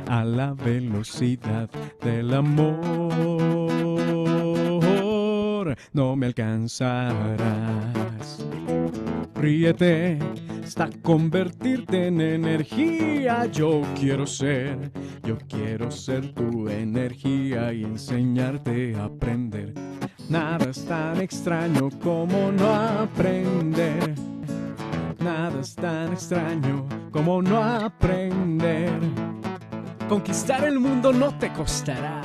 a la velocidad del amor. No me alcanzarás. Ríete hasta convertirte en energía. Yo quiero ser tu energía y enseñarte a aprender. Nada es tan extraño como no aprender. Nada es tan extraño como no aprender. Conquistar el mundo no te costará.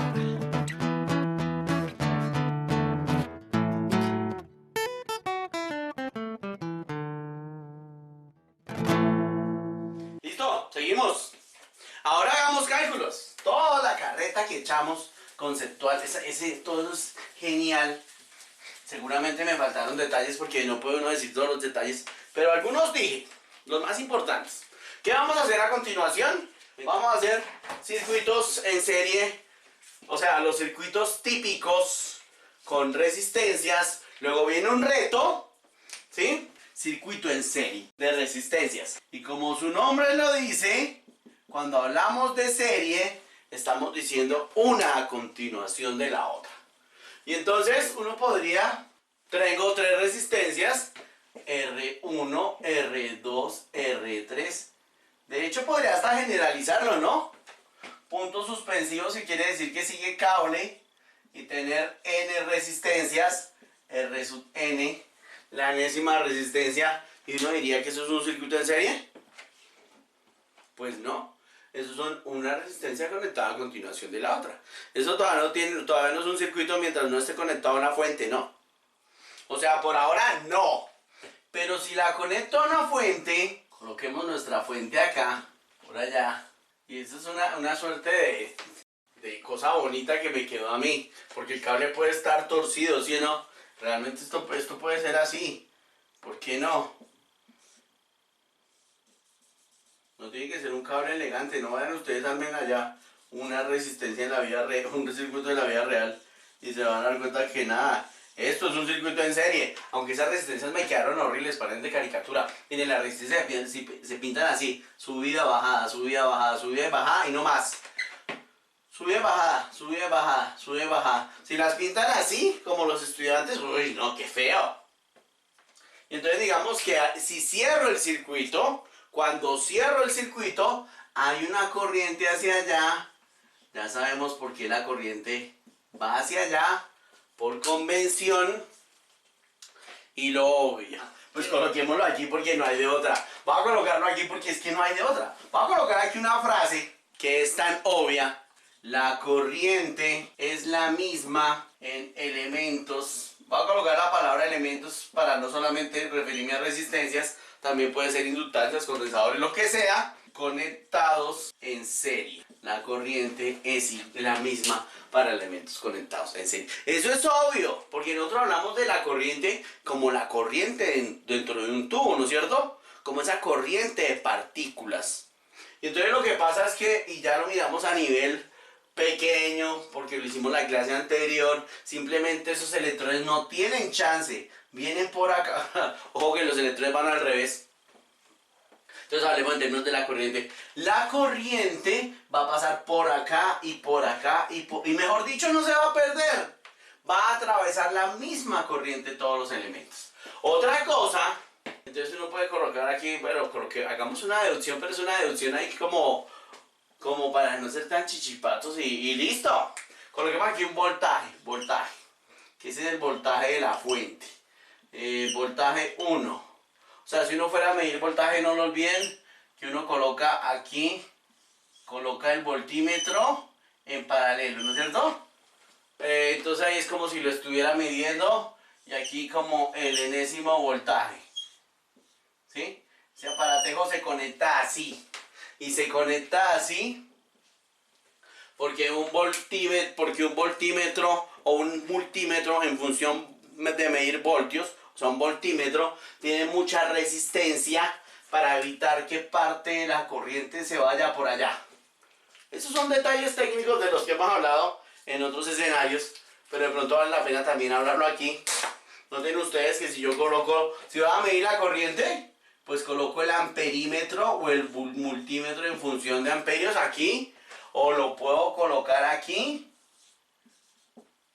¿Listo? Seguimos. Ahora hagamos cálculos. Toda la carreta que echamos conceptual, todo eso es genial. Seguramente me faltaron detalles porque no puedo decir todos los detalles, pero algunos dije, los más importantes. ¿Qué vamos a hacer a continuación? Vamos a hacer circuitos en serie, o sea, los circuitos típicos con resistencias. Luego viene un reto, ¿sí? Circuito en serie de resistencias. Y como su nombre lo dice, cuando hablamos de serie, estamos diciendo una a continuación de la otra. Y entonces uno podría, tengo tres resistencias, R1, R2, R3. De hecho podría hasta generalizarlo, ¿no? Puntos suspensivos, que quiere decir que sigue cable, y tener N resistencias, R sub N, la enésima resistencia, y uno diría que eso es un circuito en serie. Pues no. Eso son una resistencia conectada a continuación de la otra. Eso todavía no es un circuito mientras no esté conectado a una fuente, ¿no? O sea, por ahora no. Pero si la conecto a una fuente, coloquemos nuestra fuente acá, por allá. Y eso es una suerte de cosa bonita que me quedó a mí. Porque el cable puede estar torcido, ¿sí o no? Realmente esto puede ser así. ¿Por qué no? No tiene que ser un cable elegante, no vayan ustedes, armen allá una resistencia en la vida real, un circuito de la vida real, y se van a dar cuenta que nada, esto es un circuito en serie. Aunque esas resistencias me quedaron horribles, parecen de caricatura. Miren, las resistencias se pintan así, subida, bajada, subida, bajada, subida y bajada, y no más. Subida y bajada, subida y bajada, subida y bajada. Si las pintan así, como los estudiantes, uy, no, qué feo. Y entonces digamos que si cierro el circuito, cuando cierro el circuito, hay una corriente hacia allá. Ya sabemos por qué la corriente va hacia allá, por convención. Y lo obvio, pues coloquémoslo aquí porque no hay de otra. Voy a colocarlo aquí porque es que no hay de otra. Voy a colocar aquí una frase que es tan obvia. La corriente es la misma en elementos. Voy a colocar la palabra elementos para no solamente referirme a resistencias, también puede ser inductancias, condensadores, lo que sea, conectados en serie. La corriente es la misma para elementos conectados en serie. Eso es obvio, porque nosotros hablamos de la corriente como la corriente dentro de un tubo, ¿no es cierto? Como esa corriente de partículas. Y entonces lo que pasa es que, y ya lo miramos a nivel pequeño, porque lo hicimos la clase anterior, simplemente esos electrones no tienen chance, vienen por acá. Ojo que los electrones van al revés. Entonces hablemos en términos de la corriente. La corriente va a pasar por acá y por acá y mejor dicho, no se va a perder. Va a atravesar la misma corriente todos los elementos. Otra cosa, entonces uno puede colocar aquí, bueno, hagamos una deducción, pero es una deducción ahí como para no ser tan chichipatos y listo. Coloquemos aquí un voltaje, que ese es el voltaje de la fuente. Voltaje 1. O sea, si uno fuera a medir voltaje, no lo olviden que uno coloca aquí, coloca el voltímetro en paralelo, ¿no es cierto? Entonces ahí es como si lo estuviera midiendo y aquí como el enésimo voltaje. ¿Sí? Ese aparatejo se conecta así. Y se conecta así porque un voltímetro o un multímetro, en función de medir voltios, o sea un voltímetro, tiene mucha resistencia para evitar que parte de la corriente se vaya por allá. Esos son detalles técnicos de los que hemos hablado en otros escenarios, pero de pronto vale la pena también hablarlo aquí. Noten ustedes que si yo coloco, si voy a medir la corriente, pues coloco el amperímetro o el multímetro en función de amperios aquí, O lo puedo colocar aquí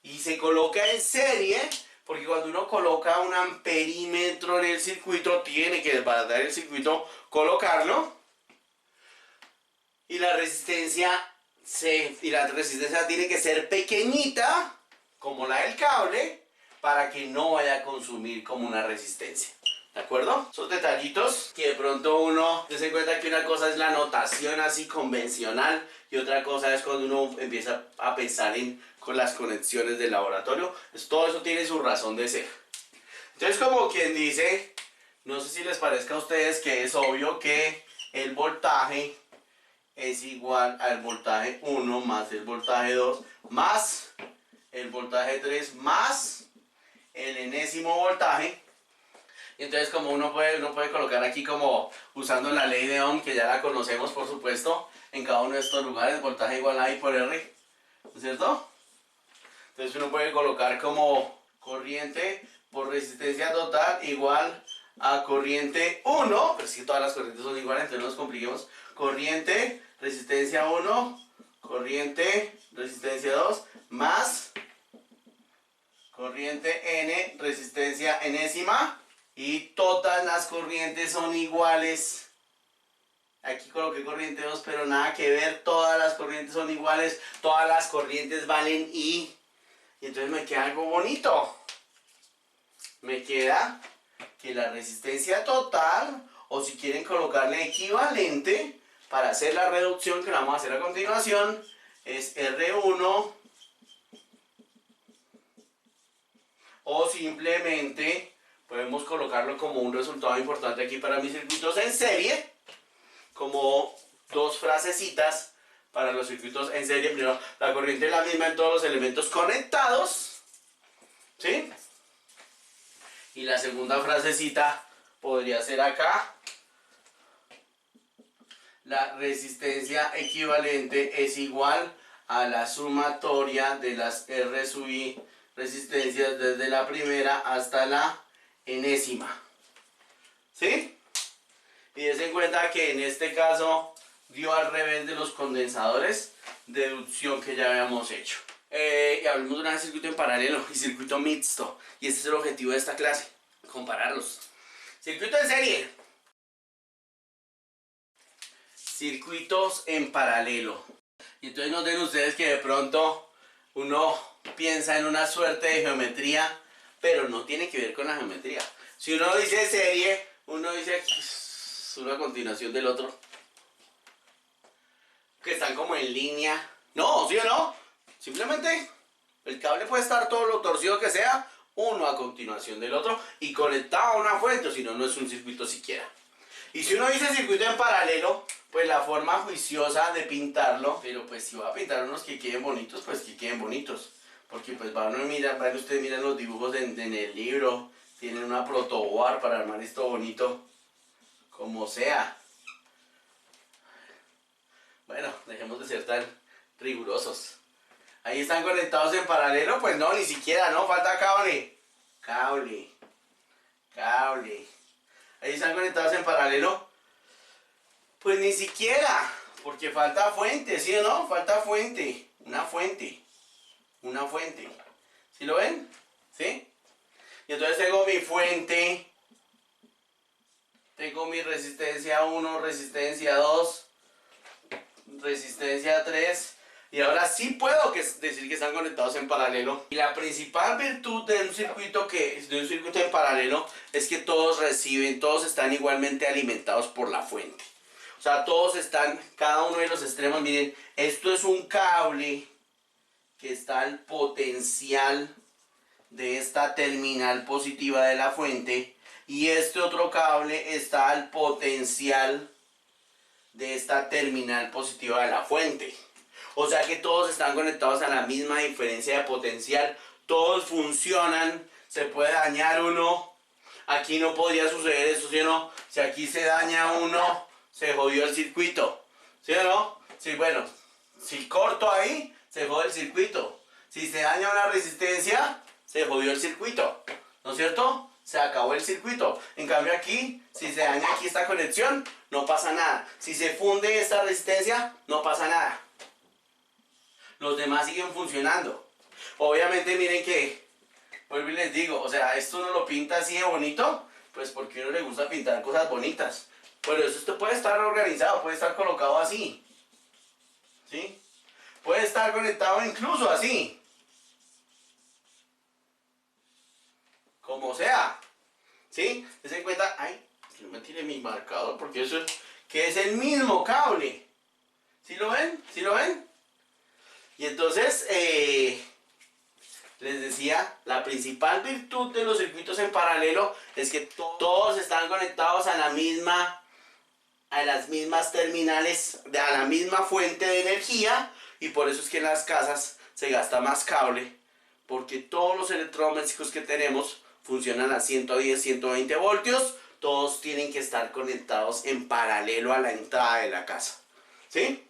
y se coloca en serie, porque cuando uno coloca un amperímetro en el circuito, tiene que desbaratar el circuito, colocarlo, y la resistencia tiene que ser pequeñita, como la del cable, para que no vaya a consumir como una resistencia. ¿De acuerdo? Esos detallitos que de pronto uno se da cuenta que una cosa es la notación así convencional y otra cosa es cuando uno empieza a pensar con las conexiones del laboratorio. Todo eso tiene su razón de ser. Entonces, como quien dice, no sé si les parezca a ustedes que es obvio que el voltaje es igual al voltaje 1 más el voltaje 2 más el voltaje 3 más el enésimo voltaje. Y entonces, como uno puede colocar aquí, como usando la ley de Ohm, que ya la conocemos por supuesto, en cada uno de estos lugares, voltaje igual a I por R, ¿no es cierto? Entonces uno puede colocar como corriente por resistencia total igual a corriente 1, pero si todas las corrientes son iguales, entonces no nos compliquemos. Corriente, resistencia 1, corriente, resistencia 2, más corriente N, resistencia enésima. Y todas las corrientes son iguales. Aquí coloqué corriente 2, pero nada que ver. Todas las corrientes son iguales. Todas las corrientes valen I. Y entonces me queda algo bonito. Me queda que la resistencia total, o si quieren colocarle equivalente, para hacer la reducción que la vamos a hacer a continuación, es R1. O simplemente podemos colocarlo como un resultado importante aquí para mis circuitos en serie, como dos frasecitas para los circuitos en serie. Primero, la corriente es la misma en todos los elementos conectados, ¿sí? Y la segunda frasecita podría ser acá: la resistencia equivalente es igual a la sumatoria de las R sub I resistencias desde la primera hasta la enésima, ¿sí? Y des en cuenta que en este caso dio al revés de los condensadores, deducción que ya habíamos hecho. Y hablemos de un circuito en paralelo y circuito mixto, y este es el objetivo de esta clase, compararlos. Circuito en serie, circuitos en paralelo. Y entonces noten ustedes que de pronto uno piensa en una suerte de geometría, pero no tiene que ver con la geometría. Si uno dice serie, uno dice es una continuación del otro, que están como en línea. No, ¿sí o no? Simplemente el cable puede estar todo lo torcido que sea, uno a continuación del otro y conectado a una fuente, o si no, no es un circuito siquiera. Y si uno dice circuito en paralelo, pues la forma juiciosa de pintarlo, pero pues si va a pintar unos que queden bonitos, pues que queden bonitos. Porque pues van ustedes miran los dibujos en el libro, tienen una protoboard para armar esto bonito, como sea. Bueno, dejemos de ser tan rigurosos. Ahí están conectados en paralelo, pues no, ni siquiera, no, falta cable. Cable. Ahí están conectados en paralelo, pues ni siquiera, porque falta fuente, ¿sí o no? Falta fuente, una fuente. ¿Sí lo ven? ¿Sí? Y entonces tengo mi fuente, tengo mi resistencia 1, resistencia 2, resistencia 3, y ahora sí puedo decir que están conectados en paralelo. Y la principal virtud de un circuito en paralelo es que todos están igualmente alimentados por la fuente. O sea, todos están, cada uno de los extremos, miren, esto es un cable que está al potencial de esta terminal positiva de la fuente, y este otro cable está al potencial de esta terminal positiva de la fuente. O sea que todos están conectados a la misma diferencia de potencial, todos funcionan. Se puede dañar uno, aquí no podría suceder eso, ¿sí o no? Si aquí se daña uno, se jodió el circuito, ¿sí o no? Sí, bueno, si corto ahí, se jode el circuito. Si se daña una resistencia, se jodió el circuito, ¿no es cierto? Se acabó el circuito. En cambio aquí, si se daña aquí esta conexión, no pasa nada. Si se funde esta resistencia, no pasa nada. los demás siguen funcionando. Obviamente miren que, vuelvo y les digo, o sea, esto uno lo pinta así de bonito, pues porque a uno le gusta pintar cosas bonitas. Pero esto puede estar organizado, puede estar colocado así, ¿sí? Puede estar conectado incluso así, como sea, ¿sí? Des en cuenta, ay, yo me tiré mi marcador porque eso es, que es el mismo cable. ¿Sí lo ven? ¿Sí lo ven? Y entonces, les decía, la principal virtud de los circuitos en paralelo es que todos están conectados a las mismas terminales, a la misma fuente de energía, y por eso es que en las casas se gasta más cable, porque todos los electrodomésticos que tenemos funcionan a 110, 120 voltios, todos tienen que estar conectados en paralelo a la entrada de la casa, ¿sí?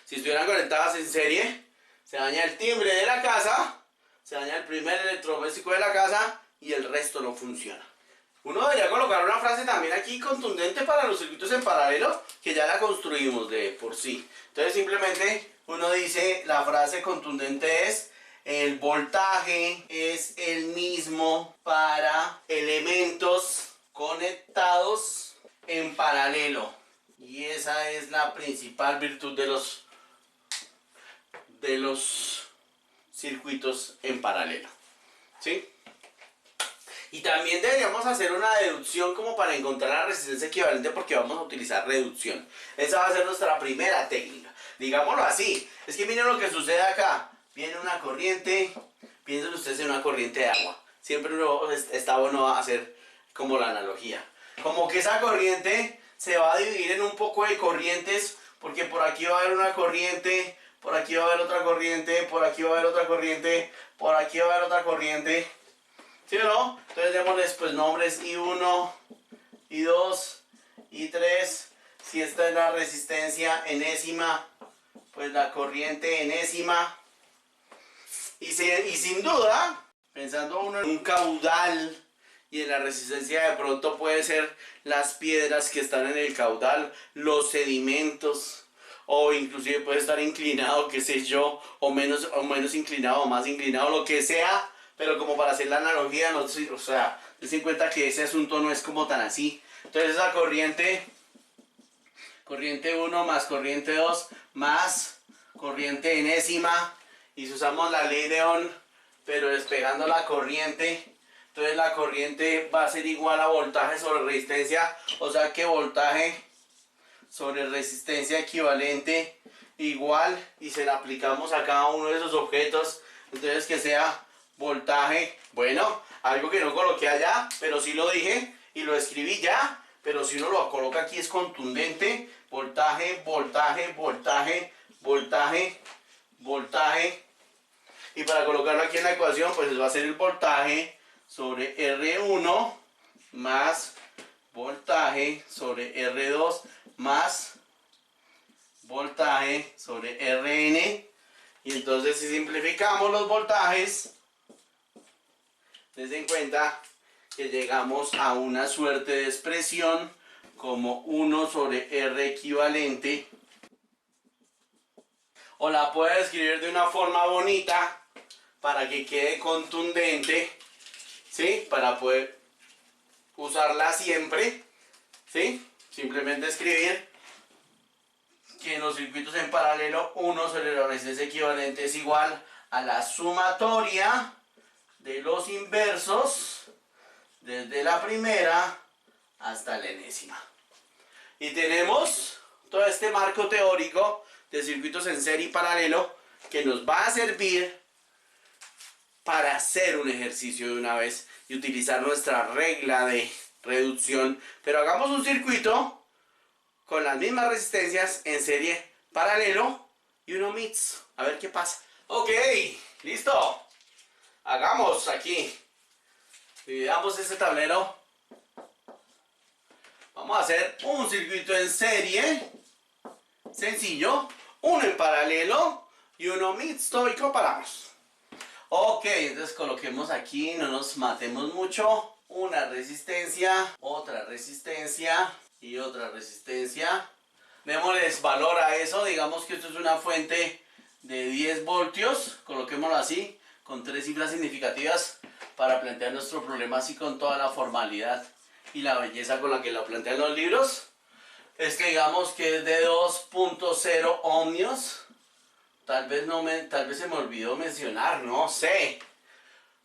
Si estuvieran conectadas en serie, se daña el timbre de la casa, se daña el primer electrodoméstico de la casa y el resto no funciona. Uno debería colocar una frase también aquí contundente para los circuitos en paralelo, que ya la construimos de por sí. Entonces simplemente uno dice, la frase contundente es: el voltaje es el mismo para elementos conectados en paralelo. Y esa es la principal virtud de los circuitos en paralelo, ¿sí? Y también deberíamos hacer una deducción como para encontrar la resistencia equivalente, porque vamos a utilizar reducción. Esa va a ser nuestra primera técnica, digámoslo así. Es que miren lo que sucede acá. Viene una corriente, piensen ustedes en una corriente de agua. Siempre está bueno hacer como la analogía. Como que esa corriente se va a dividir en un poco de corrientes, porque por aquí va a haber una corriente, por aquí va a haber otra corriente, por aquí va a haber otra corriente, por aquí va a haber otra corriente. ¿Sí o no? Entonces démosles pues nombres I1, I2, I3. Si esta es la resistencia enésima, pues la corriente enésima. Y sin duda, pensando uno en un caudal y en la resistencia, de pronto puede ser las piedras que están en el caudal, los sedimentos, o inclusive puede estar inclinado, qué sé yo, o menos inclinado, o más inclinado, lo que sea. Pero como para hacer la analogía, no, o sea, ten en cuenta que ese asunto no es como tan así. Entonces esa corriente 1 más corriente 2 más corriente enésima, y si usamos la ley de Ohm, pero despegando la corriente, entonces la corriente va a ser igual a voltaje sobre resistencia, o sea que voltaje sobre resistencia equivalente igual, y se la aplicamos a cada uno de esos objetos, entonces que sea voltaje, bueno, algo que no coloqué allá, pero sí lo dije y lo escribí ya, pero si uno lo coloca aquí es contundente: voltaje, voltaje, voltaje, voltaje, voltaje. Y para colocarlo aquí en la ecuación, pues va a ser el voltaje sobre R1 más voltaje sobre R2 más voltaje sobre Rn. Y entonces, si simplificamos los voltajes, den cuenta que llegamos a una suerte de expresión como 1 sobre R equivalente, o la puedo escribir de una forma bonita para que quede contundente, ¿sí? Para poder usarla siempre, ¿sí? Simplemente escribir que en los circuitos en paralelo 1 sobre la resistencia equivalente es igual a la sumatoria de los inversos desde la primera hasta la enésima. Y tenemos todo este marco teórico de circuitos en serie y paralelo que nos va a servir para hacer un ejercicio de una vez y utilizar nuestra regla de reducción. Pero hagamos un circuito con las mismas resistencias en serie, paralelo y uno mix. A ver qué pasa. Ok, listo. Hagamos aquí. Dividamos este tablero. Vamos a hacer un circuito en serie, sencillo, uno en paralelo y uno mixto, y comparamos. Ok, entonces coloquemos aquí, no nos matemos mucho. Una resistencia, otra resistencia y otra resistencia. Démosles valor a eso. Digamos que esto es una fuente de 10 voltios, coloquémoslo así, con 3 cifras significativas para plantear nuestro problema así con toda la formalidad y la belleza con la que lo plantean los libros. Es que digamos que es de 2.0 ohmios. Tal vez se me olvidó mencionar, no sé.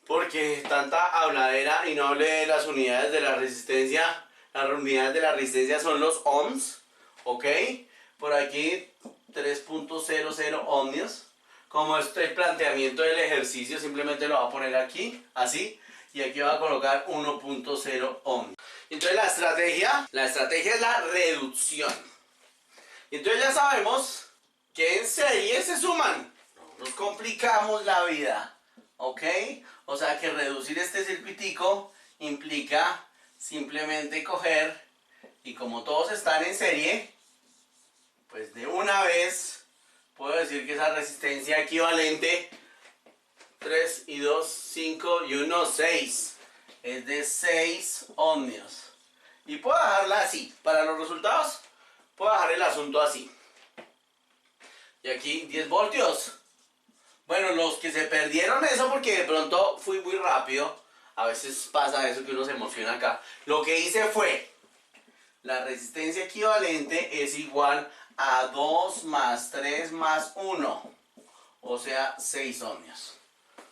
Porque tanta habladera y no hablé de las unidades de la resistencia. Las unidades de la resistencia son los ohms, ¿ok? Por aquí 3.00 ohmios. Como este planteamiento del ejercicio, simplemente lo voy a poner aquí, así. Y aquí voy a colocar 1.0 ohms. Entonces la estrategia es la reducción. Y entonces ya sabemos que en serie se suman. No nos complicamos la vida, ¿ok? O sea que reducir este circuitico implica simplemente coger, y como todos están en serie, pues de una vez puedo decir que esa resistencia equivalente 3 y 2, 5 y 1, 6 es de 6 ohmios. Y puedo dejarla así. Para los resultados puedo dejar el asunto así. Y aquí 10 voltios. Bueno, los que se perdieron eso porque de pronto fui muy rápido. A veces pasa eso que uno se emociona acá. Lo que hice fue, la resistencia equivalente es igual a 2 más 3 más 1. O sea, 6 ohmios.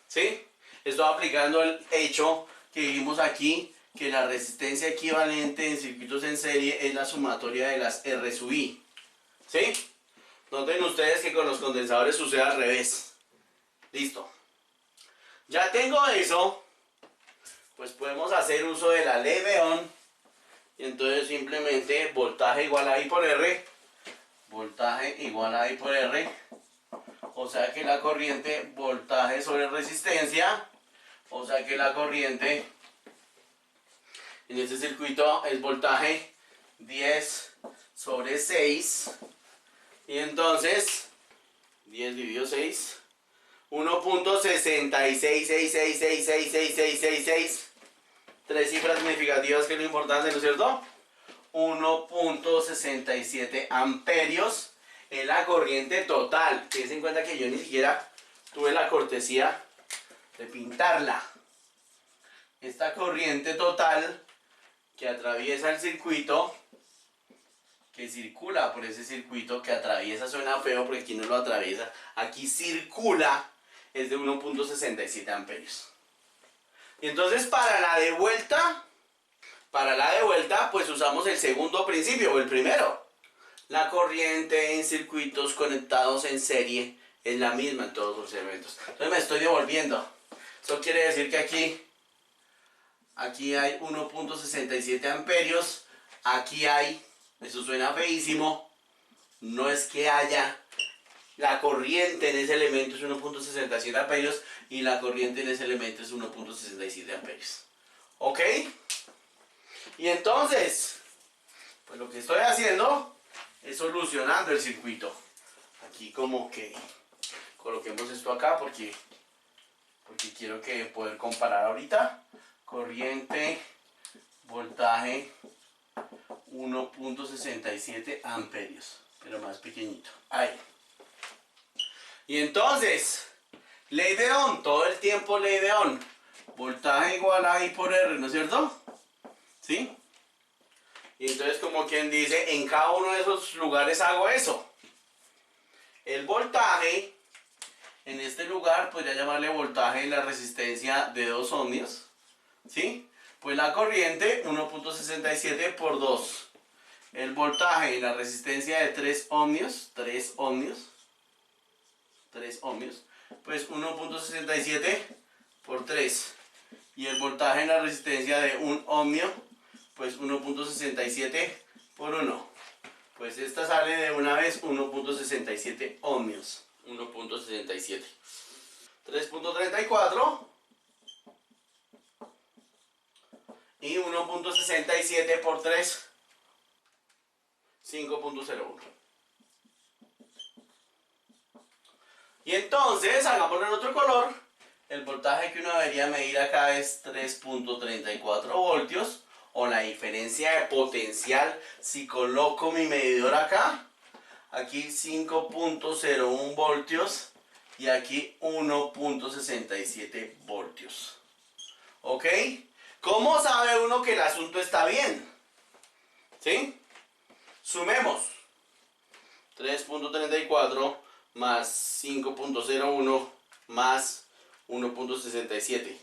¿Sí? Estoy aplicando el hecho que vimos aquí, que la resistencia equivalente en circuitos en serie es la sumatoria de las R sub I. ¿Sí? Noten ustedes que con los condensadores sucede al revés. Listo. Ya tengo eso, pues podemos hacer uso de la ley de Ohm. Y entonces simplemente voltaje igual a I por R. Voltaje igual a I por R. O sea que la corriente voltaje sobre resistencia. O sea que la corriente en este circuito es voltaje 10 sobre 6. Y entonces 10 dividido 6. 1.6666666666. Tres cifras significativas que es lo importante, ¿no es cierto? 1.67 amperios es la corriente total. Tengan en cuenta que yo ni siquiera tuve la cortesía de pintarla. Esta corriente total que atraviesa el circuito, que circula por ese circuito, que atraviesa suena feo porque aquí no lo atraviesa, aquí circula, es de 1.67 amperios. Y entonces para la de vuelta, pues usamos el segundo principio, o el primero. La corriente en circuitos conectados en serie es la misma en todos los elementos. Entonces me estoy devolviendo. Eso quiere decir que aquí hay 1.67 amperios. Aquí hay, eso suena feísimo, no es que haya, la corriente en ese elemento es 1.67 amperios y la corriente en ese elemento es 1.67 amperios. ¿Ok? Y entonces, pues lo que estoy haciendo es solucionando el circuito. Aquí como que coloquemos esto acá porque quiero que poder comparar ahorita. Corriente, voltaje, 1.67 amperios, pero más pequeñito. Ahí. Y entonces, ley de Ohm, todo el tiempo ley de Ohm. Voltaje igual a I por R, ¿no es cierto? ¿Sí? Y entonces como quien dice, en cada uno de esos lugares hago eso. El voltaje, en este lugar podría llamarle voltaje en la resistencia de 2 ohmios. ¿Sí? Pues la corriente 1.67 por 2. El voltaje en la resistencia de 3 ohmios, pues 1.67 por 3. Y el voltaje en la resistencia de 1 ohmio, pues 1.67 por 1. Pues esta sale de una vez 1.67 ohmios. 1.67. 3.34 y 1.67 por 3, 5.01. Y entonces, hagámoslo en otro color. El voltaje que uno debería medir acá es 3.34 voltios. O la diferencia de potencial si coloco mi medidor acá. Aquí 5.01 voltios y aquí 1.67 voltios. ¿Ok? ¿Cómo sabe uno que el asunto está bien? ¿Sí? Sumemos. 3.34 más 5.01 más 1.67.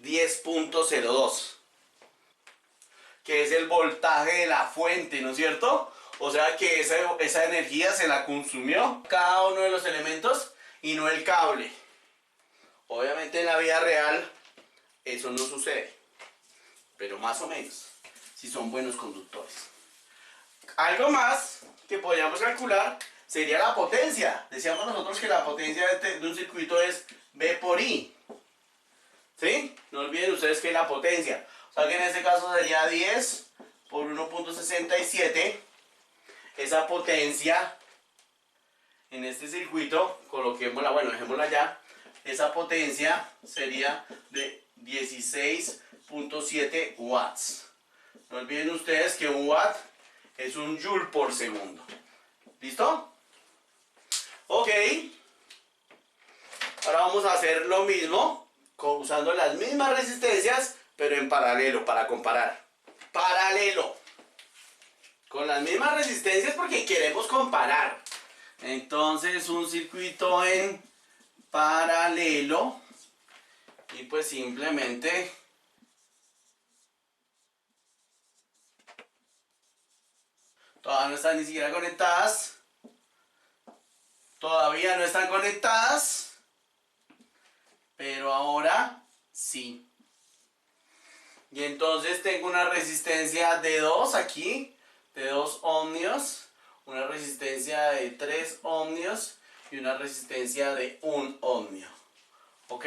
10.02. Que es el voltaje de la fuente, ¿no es cierto? O sea que esa energía se la consumió cada uno de los elementos y no el cable. Obviamente en la vida real eso no sucede, pero más o menos, si son buenos conductores. Algo más que podríamos calcular sería la potencia. Decíamos nosotros que la potencia de un circuito es V por I. ¿Sí? No olviden ustedes que es la potencia. O sea que en este caso sería 10 por 1.67. Esa potencia en este circuito, coloquémosla, bueno, dejémosla ya. Esa potencia sería de 16.7 watts. No olviden ustedes que un watt es un joule por segundo. ¿Listo? Ok. Ahora vamos a hacer lo mismo, usando las mismas resistencias, pero en paralelo, para comparar. Paralelo. Con las mismas resistencias porque queremos comparar. Entonces, un circuito en paralelo. Y pues simplemente todavía no están ni siquiera conectadas. Todavía no están conectadas. Pero ahora sí. Y entonces tengo una resistencia de 2 aquí, de 2 ohmios, una resistencia de 3 ohmios y una resistencia de 1 ohmio. ¿Ok?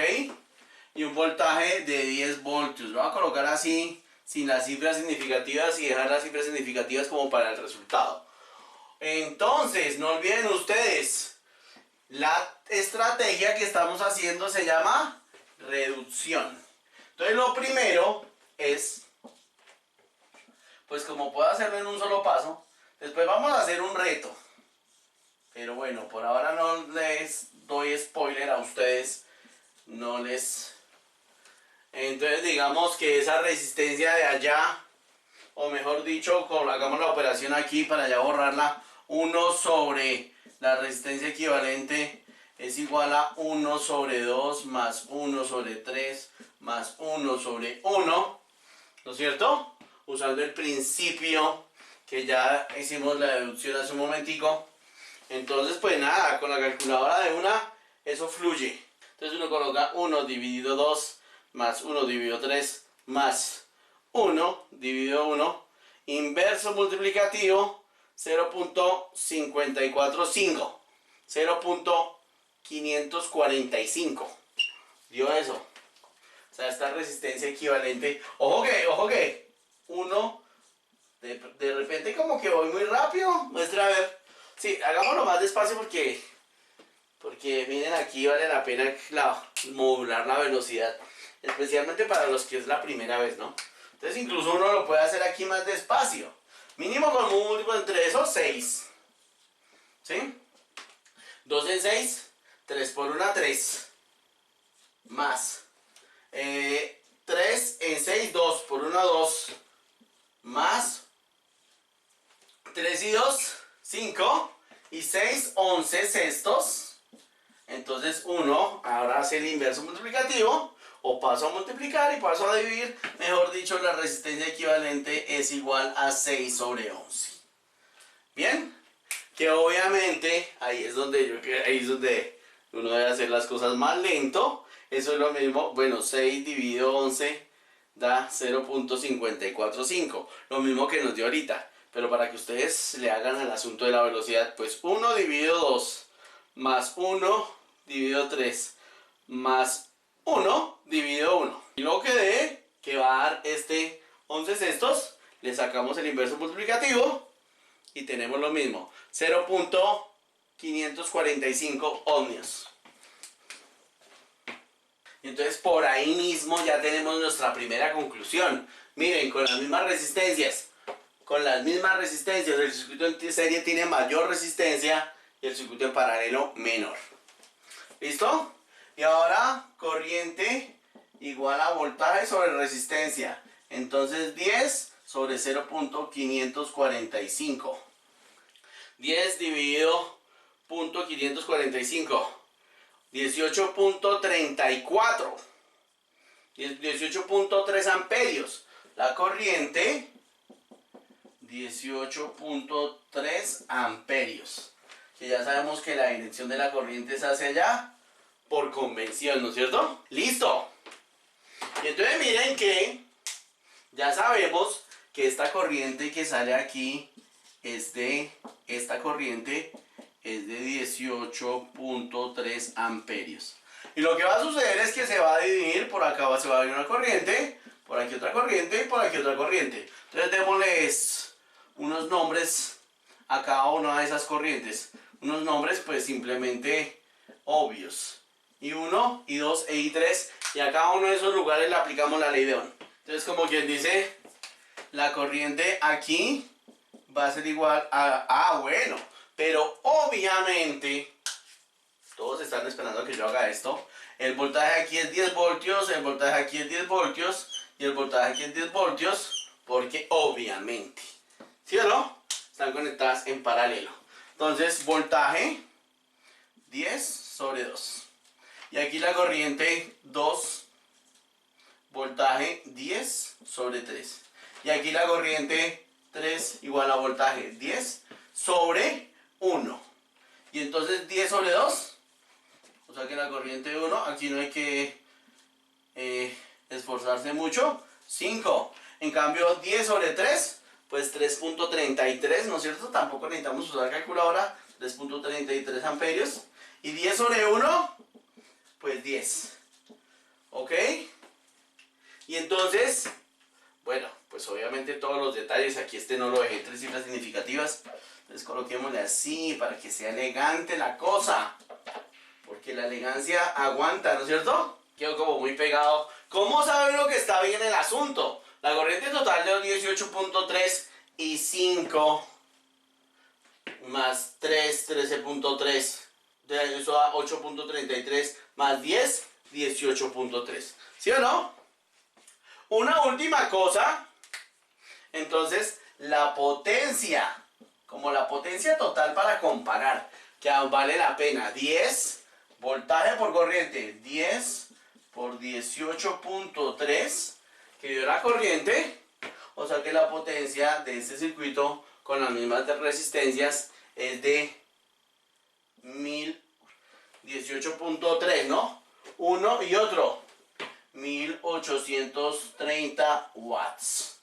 Y un voltaje de 10 voltios. Lo voy a colocar así, sin las cifras significativas y dejar las cifras significativas como para el resultado. Entonces, no olviden ustedes, la estrategia que estamos haciendo se llama reducción. Entonces, lo primero es, pues como puedo hacerlo en un solo paso, después vamos a hacer un reto. Pero bueno, por ahora no les doy spoiler a ustedes, no les... Entonces digamos que esa resistencia de allá, o mejor dicho, hagamos la operación aquí para ya borrarla, 1 sobre la resistencia equivalente es igual a 1 sobre 2 más 1 sobre 3 más 1 sobre 1, ¿no es cierto? Usando el principio que ya hicimos la deducción hace un momentico. Entonces pues nada, con la calculadora de una eso fluye. Entonces uno coloca 1 dividido 2 más 1 dividido 3 más 1 dividido 1, inverso multiplicativo 0.545, 0.545, dio eso. O sea, esta resistencia equivalente, ojo que 1, de repente como que voy muy rápido, muestra a ver, sí, hagámoslo más despacio porque miren aquí vale la pena modular la velocidad, especialmente para los que es la primera vez, ¿no? Entonces incluso uno lo puede hacer aquí más despacio, mínimo con un múltiplo entre esos 6, ¿sí? 2 en 6, 3 por 1, 3, más 3 en 6, 2 por 1, 2, más 3 y 2, 5, y 6, 11 sextos. Entonces 1, ahora hace el inverso multiplicativo, o paso a multiplicar y paso a dividir, mejor dicho, la resistencia equivalente es igual a 6 sobre 11. ¿Bien? Que obviamente ahí es donde uno debe hacer las cosas más lento. Eso es lo mismo, bueno, 6 dividido 11 da 0.545, lo mismo que nos dio ahorita. Pero para que ustedes le hagan el asunto de la velocidad, pues 1 dividido 2 más 1 dividido 3 más 1 dividido 1. Y lo que dé, que va a dar este 11 sextos, le sacamos el inverso multiplicativo y tenemos lo mismo, 0.545 ohmios. Y entonces por ahí mismo ya tenemos nuestra primera conclusión. Miren, con las mismas resistencias, el circuito en serie tiene mayor resistencia y el circuito en paralelo menor. ¿Listo? Y ahora corriente igual a voltaje sobre resistencia. Entonces 10 sobre 0.545. 10 dividido 0.545. 18.34. 18.3 amperios. La corriente 18.3 amperios. Que ya sabemos que la dirección de la corriente es hacia allá por convención, ¿no es cierto? ¡Listo! Y entonces miren que ya sabemos que esta corriente que sale aquí es de, esta corriente es de 18.3 amperios. Y lo que va a suceder es que se va a dividir, por acá se va a abrir una corriente, por aquí otra corriente y por aquí otra corriente. Entonces démosles unos nombres a cada una de esas corrientes. Unos nombres pues simplemente obvios. I1, I2 e I3. Y a cada uno de esos lugares le aplicamos la ley de Ohm. Entonces como quien dice, la corriente aquí va a ser igual a... bueno, pero obviamente... todos están esperando a que yo haga esto. El voltaje aquí es 10 voltios, el voltaje aquí es 10 voltios y el voltaje aquí es 10 voltios porque obviamente, ¿sí o no? Están conectadas en paralelo. Entonces, voltaje 10 sobre 2. Y aquí la corriente 2, voltaje 10 sobre 3. Y aquí la corriente 3 igual a voltaje 10 sobre 1. Y entonces 10 sobre 2. O sea que la corriente 1, aquí no hay que esforzarse mucho. 5. En cambio 10 sobre 3, pues 3.33, ¿no es cierto? Tampoco necesitamos usar calculadora. 3.33 amperios. Y 10 sobre 1, pues 10. ¿Ok? Y entonces, bueno, pues obviamente todos los detalles, aquí no lo dejé en 3 cifras significativas. Entonces coloquémosle así para que sea elegante la cosa. Porque la elegancia aguanta, ¿no es cierto? Quedó como muy pegado. ¿Cómo sabe uno que está bien el asunto? La corriente total de 18.3 y 5 más 3, 13.3. De eso a 8.33 más 10, 18.3. ¿Sí o no? Una última cosa. Entonces, la potencia. Como la potencia total para comparar. Que vale la pena. 10... voltaje por corriente, 10 por 18.3 que dio la corriente, o sea que la potencia de este circuito con las mismas resistencias es de 18.3, ¿no? Uno y otro, 1830 watts.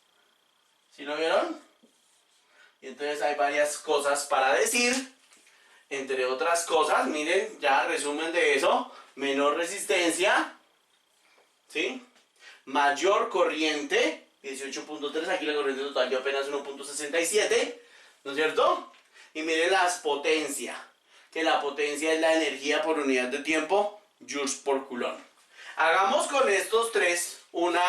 ¿Sí lo vieron? Y entonces hay varias cosas para decir. Entre otras cosas, miren, ya resumen de eso, menor resistencia, ¿sí? Mayor corriente, 18.3, aquí la corriente total dio apenas 1.67, ¿no es cierto? Y miren las potencias, que la potencia es la energía por unidad de tiempo, joules por coulomb. Hagamos con estos tres una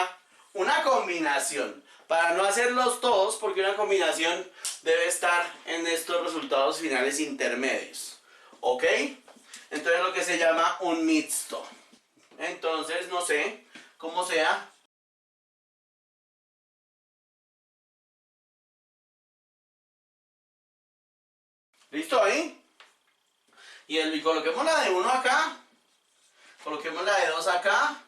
combinación. Para no hacerlos todos, porque una combinación debe estar en estos resultados finales intermedios. ¿Ok? Entonces lo que se llama un mixto. Entonces, no sé cómo sea. ¿Listo ahí? Y coloquemos la de 1 acá. Coloquemos la de 2 acá.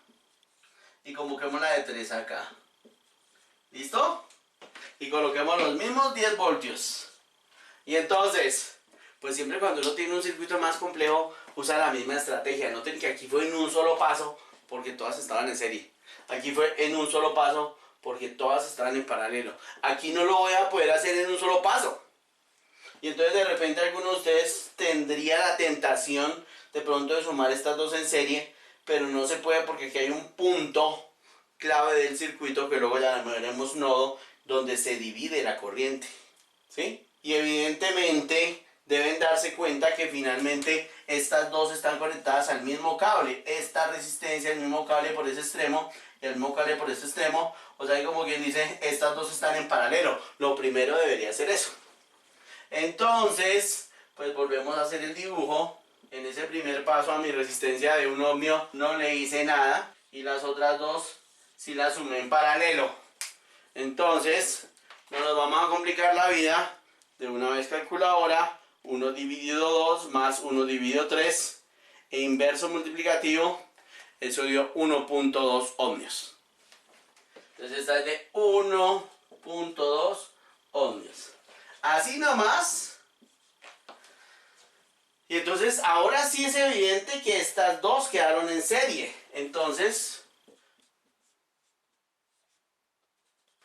Y coloquemos la de 3 acá. ¿Listo? Y coloquemos los mismos 10 voltios. Y entonces, pues siempre cuando uno tiene un circuito más complejo, usa la misma estrategia. Noten que aquí fue en un solo paso, porque todas estaban en serie. Aquí fue en un solo paso, porque todas estaban en paralelo. Aquí no lo voy a poder hacer en un solo paso. Y entonces de repente alguno de ustedes tendría la tentación de pronto de sumar estas dos en serie, pero no se puede porque aquí hay un punto clave del circuito que luego ya llamaremos nodo, donde se divide la corriente, ¿sí? Y evidentemente deben darse cuenta que finalmente estas dos están conectadas al mismo cable. Esta resistencia, el mismo cable por ese extremo, y el mismo cable por este extremo. O sea que como quien dice, estas dos están en paralelo. Lo primero debería ser eso. Entonces, pues volvemos a hacer el dibujo. En ese primer paso a mi resistencia de 1 ohmio no le hice nada. Y las otras dos sí las sumé en paralelo. Entonces, no nos vamos a complicar la vida. De una vez calculadora, 1 dividido 2 más 1 dividido 3 e inverso multiplicativo, eso dio 1.2 ohmios. Entonces esta es de 1.2 ohmios. Así nomás. Y entonces ahora sí es evidente que estas dos quedaron en serie. Entonces,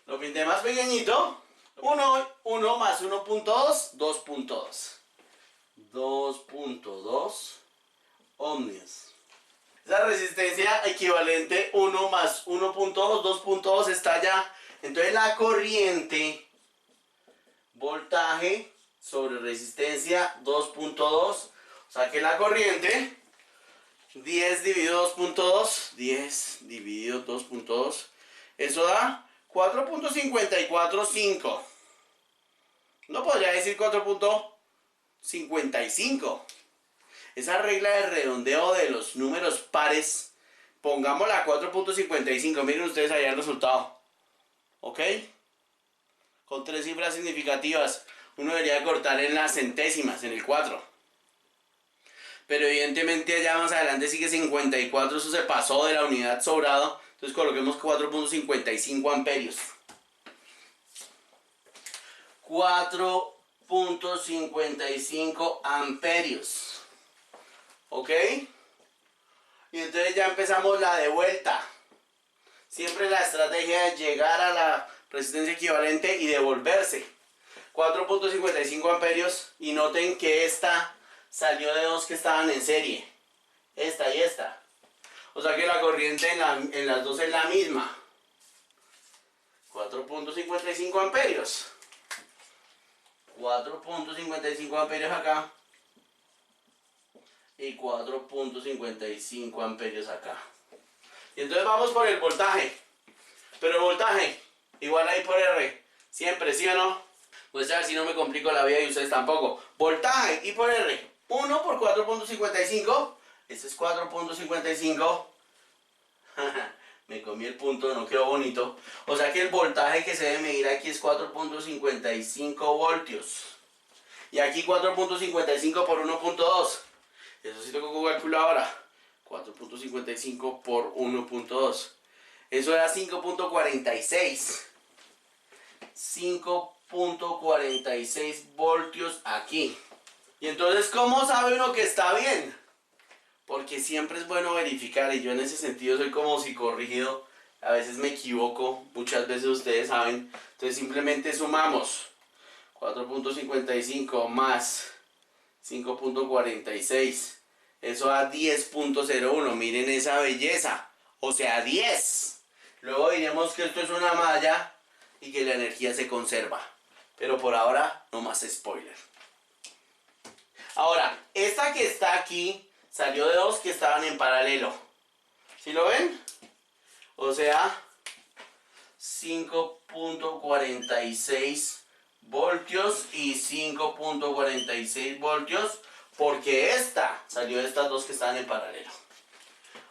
lo pinté más pequeñito. 1 más 1.2, 2.2. 2.2 ohmios. Esa resistencia equivalente 1 más 1.2, 2.2 está allá. Entonces la corriente, voltaje sobre resistencia 2.2. O sea que la corriente 10 dividido 2.2, 10 dividido 2.2, eso da 4.545. No podría decir 4.55. Esa regla de redondeo de los números pares, pongámosla a 4.55. Miren ustedes allá el resultado. ¿Ok? Con 3 cifras significativas. Uno debería cortar en las centésimas, en el 4. Pero evidentemente allá más adelante sigue 54. Eso se pasó de la unidad sobrado. Entonces coloquemos 4.55 amperios. 4.55 amperios. ¿Ok? Y entonces ya empezamos la de vuelta. Siempre la estrategia es llegar a la resistencia equivalente y devolverse. 4.55 amperios. Y noten que esta salió de dos que estaban en serie. Esta y esta. O sea que la corriente en las dos es la misma. 4.55 amperios. 4.55 amperios acá. Y 4.55 amperios acá. Y entonces vamos por el voltaje. Pero el voltaje, igual a I por R. Siempre, ¿sí o no? Pues a ver si no me complico la vida y ustedes tampoco. Voltaje, I por R. 1 por 4.55. Este es 4.55. Me comí el punto, no quedó bonito. O sea que el voltaje que se debe medir aquí es 4.55 voltios. Y aquí 4.55 por 1.2. Eso sí tengo que calcular ahora. 4.55 por 1.2. Eso da 5.46. 5.46 voltios aquí. Y entonces, ¿cómo sabe uno que está bien? Porque siempre es bueno verificar, y yo en ese sentido soy como psicorrígido. A veces me equivoco, muchas veces ustedes saben. Entonces simplemente sumamos 4.55 más 5.46. Eso da 10.01. Miren esa belleza. O sea, 10. Luego diremos que esto es una malla y que la energía se conserva. Pero por ahora, no más spoiler. Ahora, esta que está aquí salió de dos que estaban en paralelo. ¿Sí lo ven? O sea, 5.46 voltios y 5.46 voltios. Porque esta salió de estas dos que estaban en paralelo.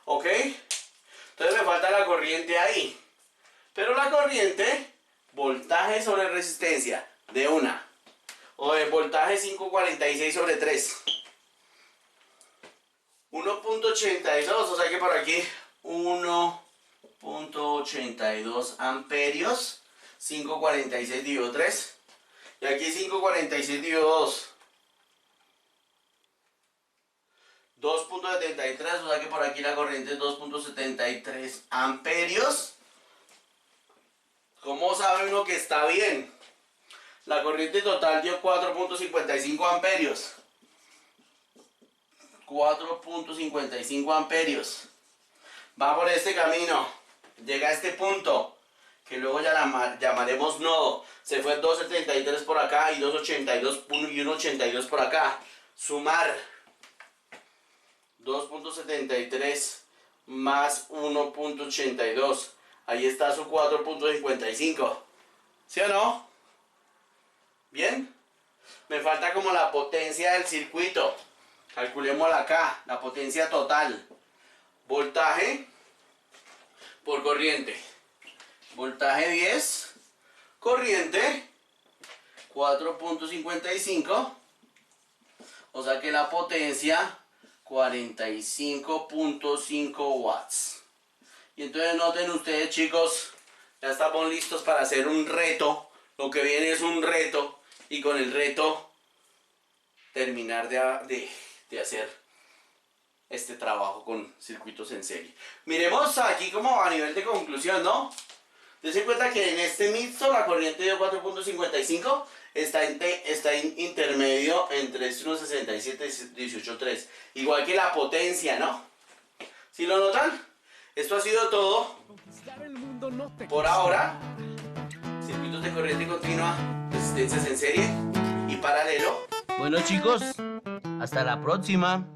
¿Ok? Entonces me falta la corriente ahí. Pero la corriente, voltaje sobre resistencia de una. O de voltaje 5.46 sobre 3. 1.82, o sea que por aquí 1.82 amperios. 5.46 dividido 3. Y aquí 5.46 dividido 2. 2.73, o sea que por aquí la corriente es 2.73 amperios. ¿Cómo sabe uno que está bien? La corriente total dio 4.55 amperios. 4.55 amperios. Va por este camino. Llega a este punto, que luego ya la llamaremos nodo. Se fue 2.73 por acá y 2.82 y 1.82 por acá. Sumar 2.73 más 1.82. Ahí está su 4.55. ¿Sí o no? ¿Bien? Me falta como la potencia del circuito. Calculémosla acá, la potencia total. Voltaje por corriente. Voltaje 10, corriente 4.55. O sea que la potencia 45.5 watts. Y entonces noten ustedes, chicos, ya estamos listos para hacer un reto. Lo que viene es un reto. Y con el reto terminar de hacer este trabajo con circuitos en serie. Miremos aquí como a nivel de conclusión, ¿no? Dense cuenta que en este mixto la corriente de 4.55 está en intermedio entre 1.67 y 18.3. Igual que la potencia, ¿no? ¿Sí lo notan? Esto ha sido todo por ahora. Circuitos de corriente continua, resistencias en serie y paralelo. Bueno, chicos, hasta la próxima.